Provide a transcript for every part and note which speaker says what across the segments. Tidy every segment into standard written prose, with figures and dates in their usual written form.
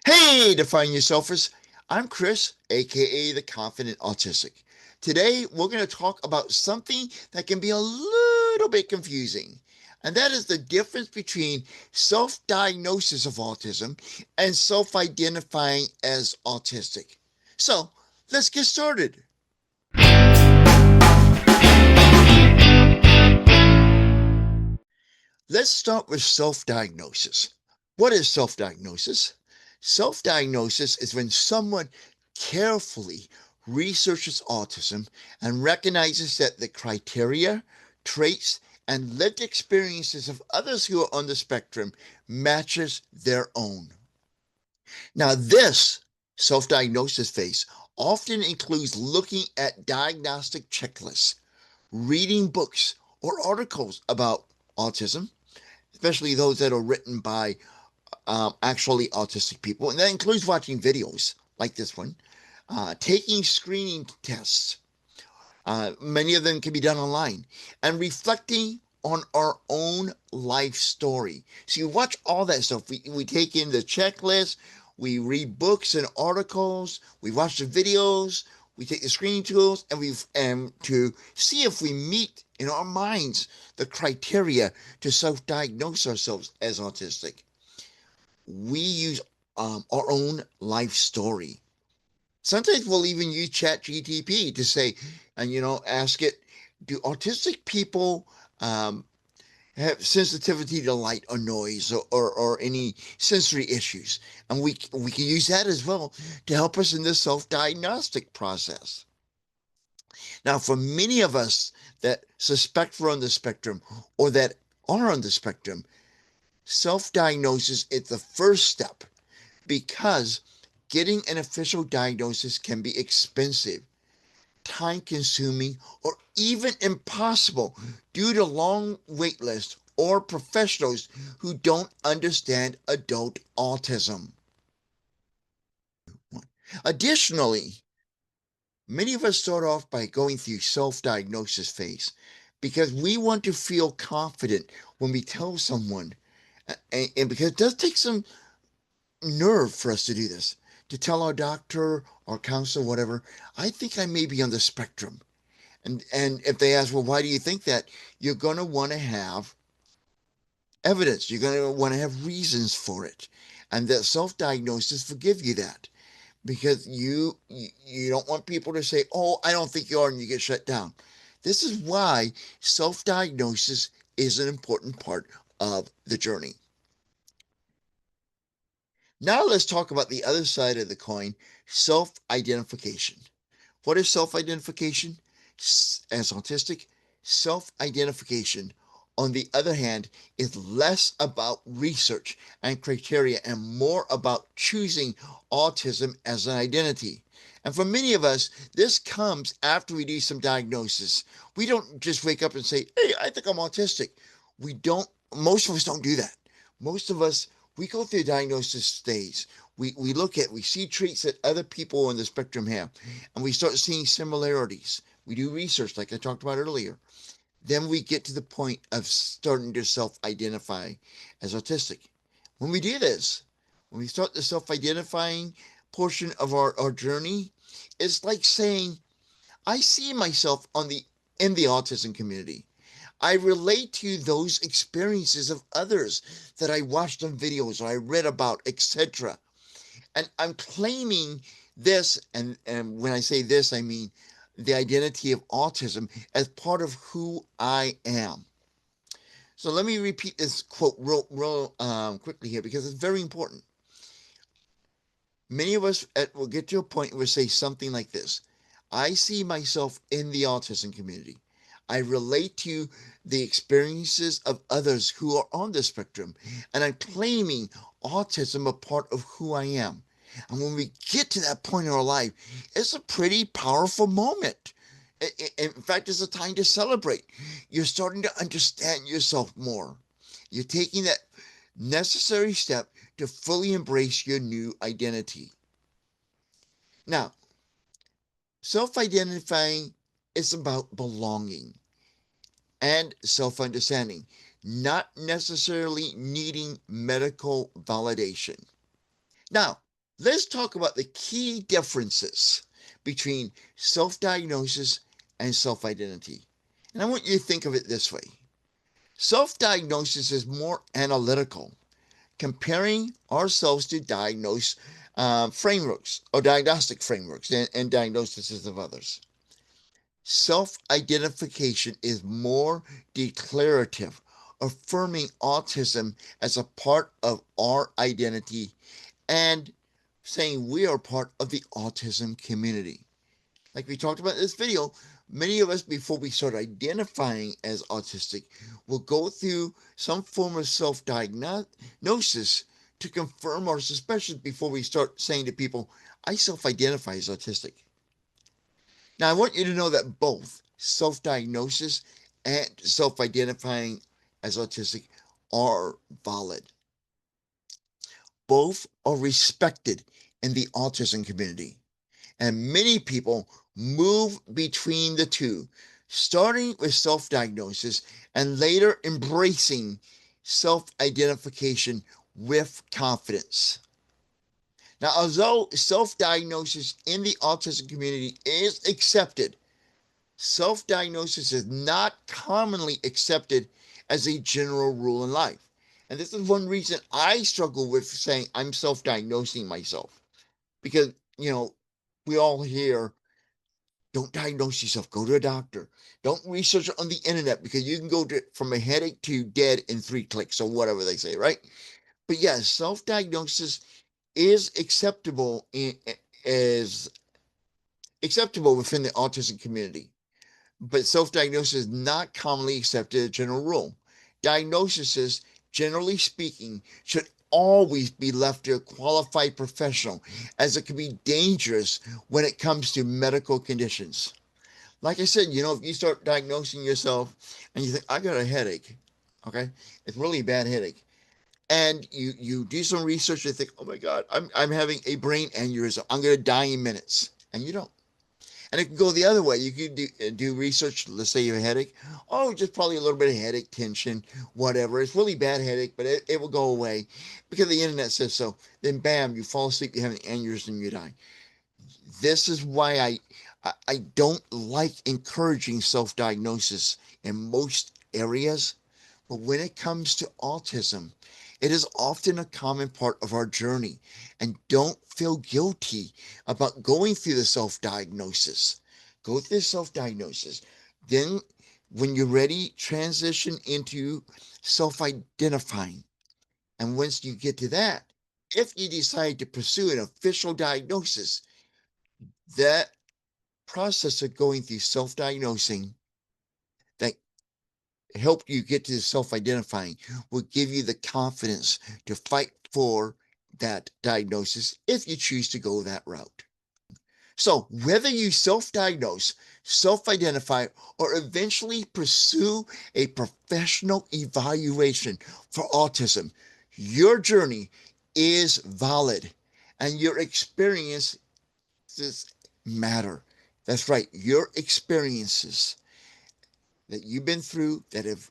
Speaker 1: Hey, Define Yourselfers. I'm Chris, aka the Confident Autistic. Today, we're going to talk about something that can be a little bit confusing, and that is the difference between self diagnosis of autism and self identifying as autistic. So, let's get started. Let's start with self diagnosis. What is self diagnosis? Self diagnosis is when someone carefully researches autism and recognizes that the criteria, traits, and lived experiences of others who are on the spectrum matches their own. Now, this self diagnosis phase often includes looking at diagnostic checklists, reading books or articles about autism, especially those that are written by actually autistic people. And that includes watching videos like this one, taking screening tests. Many of them can be done online, and reflecting on our own life story. So you watch all that stuff. We take in the checklist, we read books and articles, we watch the videos, we take the screening tools, and to see if we meet in our minds the criteria to self-diagnose ourselves as autistic. We use our own life story. Sometimes we'll even use ChatGTP to say, and ask it, do autistic people have sensitivity to light or noise or any sensory issues? And we can use that as well to help us in this self-diagnostic process. Now, for many of us that suspect we're on the spectrum or that are on the spectrum, self-diagnosis is the first step because getting an official diagnosis can be expensive, time consuming, or even impossible due to long wait lists or professionals who don't understand adult autism. Additionally, many of us start off by going through self-diagnosis phase because we want to feel confident when we tell someone, and because it does take some nerve for us to do this, to tell our doctor or counselor, whatever, I think I may be on the spectrum. And if they ask, well, why do you think that? You're going to want to have evidence. You're going to want to have reasons for it. And that self-diagnosis will give you that because you don't want people to say, oh, I don't think you are, and you get shut down. This is why self-diagnosis is an important part of the journey. Now let's talk about the other side of the coin, self-identification. What is self-identification? As autistic, self-identification, on the other hand, is less about research and criteria and more about choosing autism as an identity. And for many of us, this comes after we do some diagnosis. We don't just wake up and say, hey, I think I'm autistic. We don't, most of us don't do that. Most of us, we go through the diagnosis stage. We see traits that other people on the spectrum have, and we start seeing similarities. We do research, like I talked about earlier. Then we get to the point of starting to self identify as autistic. When we do this, when we start the self identifying portion of our journey, it's like saying, I see myself in the autism community. I relate to those experiences of others that I watched on videos or I read about, etc. And I'm claiming this, and when I say this, I mean the identity of autism as part of who I am. So let me repeat this quote real quickly here because it's very important. Many of us will get to a point where we say something like this: I see myself in the autism community. I relate to the experiences of others who are on the spectrum, and I'm claiming autism a part of who I am. And when we get to that point in our life, it's a pretty powerful moment. In fact, it's a time to celebrate. You're starting to understand yourself more. You're taking that necessary step to fully embrace your new identity. Now, self identifying is about belonging and self understanding, not necessarily needing medical validation. Now, Let's talk about the key differences between self-diagnosis and self-identity. And I want you to think of it this way. Self-diagnosis is more analytical, comparing ourselves to diagnose frameworks or diagnostic frameworks and diagnoses of others. Self-identification is more declarative, affirming autism as a part of our identity and saying we are part of the autism community. Like we talked about in this video, many of us, before we start identifying as autistic, will go through some form of self-diagnosis to confirm our suspicions before we start saying to people, I self-identify as autistic. Now, I want you to know that both self-diagnosis and self-identifying as autistic are valid. Both are respected in the autism community. And many people move between the two, starting with self-diagnosis and later embracing self-identification with confidence. Now, although self-diagnosis in the autism community is accepted, self-diagnosis is not commonly accepted as a general rule in life. And this is one reason I struggle with saying I'm self-diagnosing myself. Because, we all hear, don't diagnose yourself, go to a doctor. Don't research it on the internet because you can go from a headache to dead in 3 clicks or whatever they say, right? But yes, self-diagnosis is is acceptable within the autism community. But self-diagnosis is not commonly accepted as a general rule. Diagnoses, generally speaking, should always be left to a qualified professional, as it can be dangerous when it comes to medical conditions. Like I said, if you start diagnosing yourself and you think, I got a headache, okay? It's really a bad headache. And you do some research and think, oh my God, I'm having a brain aneurysm. I'm going to die in minutes. And you don't. And it can go the other way. You could do research. Let's say you have a headache. Oh, just probably a little bit of headache, tension, whatever. It's really bad headache, but it will go away because the internet says so. Then bam, you fall asleep, you have an aneurysm, you die. This is why I don't like encouraging self-diagnosis in most areas, but when it comes to autism, it is often a common part of our journey. And don't feel guilty about going through the self-diagnosis. Go through the self-diagnosis. Then, when you're ready, transition into self-identifying. And once you get to that, if you decide to pursue an official diagnosis, that process of going through self-diagnosing that helped you get to self-identifying will give you the confidence to fight for that diagnosis if you choose to go that route. So whether you self-diagnose, self-identify, or eventually pursue a professional evaluation for autism, your journey is valid and your experiences matter. That's right, your experiences that you've been through that have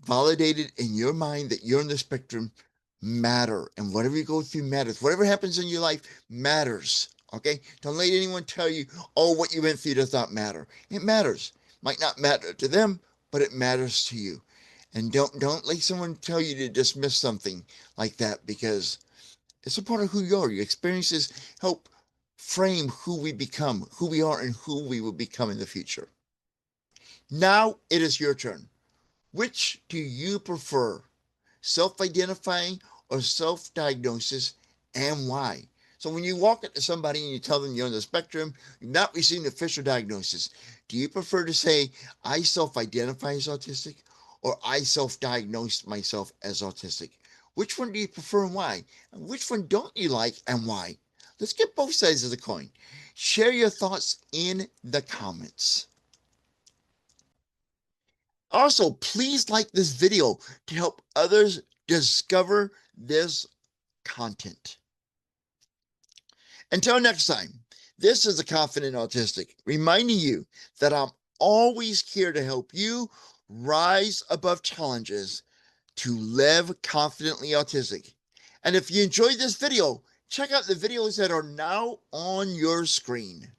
Speaker 1: validated in your mind that you're on the spectrum matter. And whatever you go through matters. Whatever happens in your life matters. Okay? Don't let anyone tell you, oh, what you went through does not matter. It matters. Might not matter to them, but it matters to you. And don't let someone tell you to dismiss something like that because it's a part of who you are. Your experiences help frame who we become, who we are, and who we will become in the future. Now it is your turn. Which do you prefer, self-identifying or self-diagnosis, and why? So when you walk up to somebody and you tell them you're on the spectrum, you've not received an official diagnosis, do you prefer to say, I self-identify as autistic, or I self-diagnose myself as autistic? Which one do you prefer and why? And which one don't you like and why? Let's get both sides of the coin. Share your thoughts in the comments. Also, please like this video to help others discover this content. Until next time, this is the Confident Autistic, reminding you that I'm always here to help you rise above challenges to live confidently autistic. And if you enjoyed this video, check out the videos that are now on your screen.